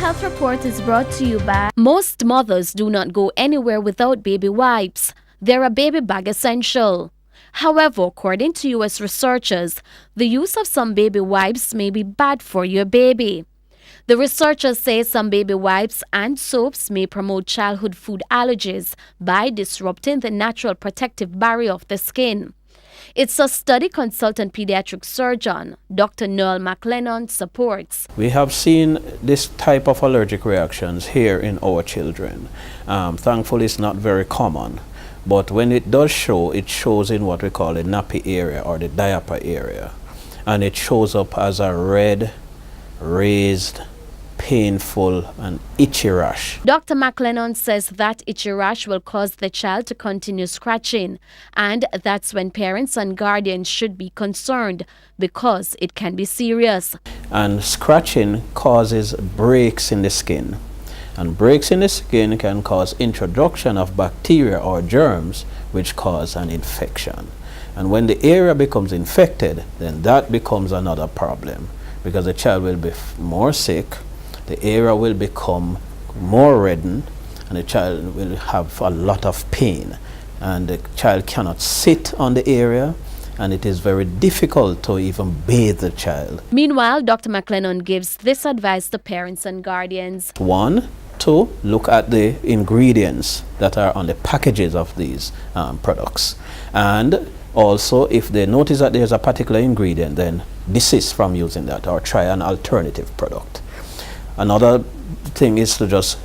Health Report is brought to you by... Most mothers do not go anywhere without baby wipes. They're a baby bag essential. However, according to U.S. researchers, the use of some baby wipes may be bad for your baby. The researchers say some baby wipes and soaps may promote childhood food allergies by disrupting the natural protective barrier of the skin. It's a study consultant pediatric surgeon, Dr. Noel McLennan, supports. We have seen this type of allergic reactions here in our children. Thankfully, it's not very common, but when it does show, it shows in what we call the nappy area or the diaper area. And it shows up as a red, raised, painful and itchy rash. Dr. McLennan says that itchy rash will cause the child to continue scratching, and that's when parents and guardians should be concerned because it can be serious. And scratching causes breaks in the skin, and breaks in the skin can cause introduction of bacteria or germs which cause an infection. And when the area becomes infected, then that becomes another problem because the child will be more sick, the area will become more reddened, and the child will have a lot of pain. And the child cannot sit on the area, and it is very difficult to even bathe the child. Meanwhile, Dr. McLennan gives this advice to parents and guardians. 1, to look at the ingredients that are on the packages of these products. And also, if they notice that there's a particular ingredient, then desist from using that or try an alternative product. Another thing is to just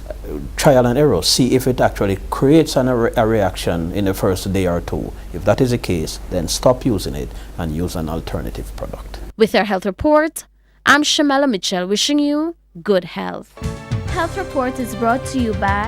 trial and error, see if it actually creates a reaction in the first day or two. If that is the case, then stop using it and use an alternative product. With our Health Report, I'm Shamela Mitchell wishing you good health. Health Report is brought to you by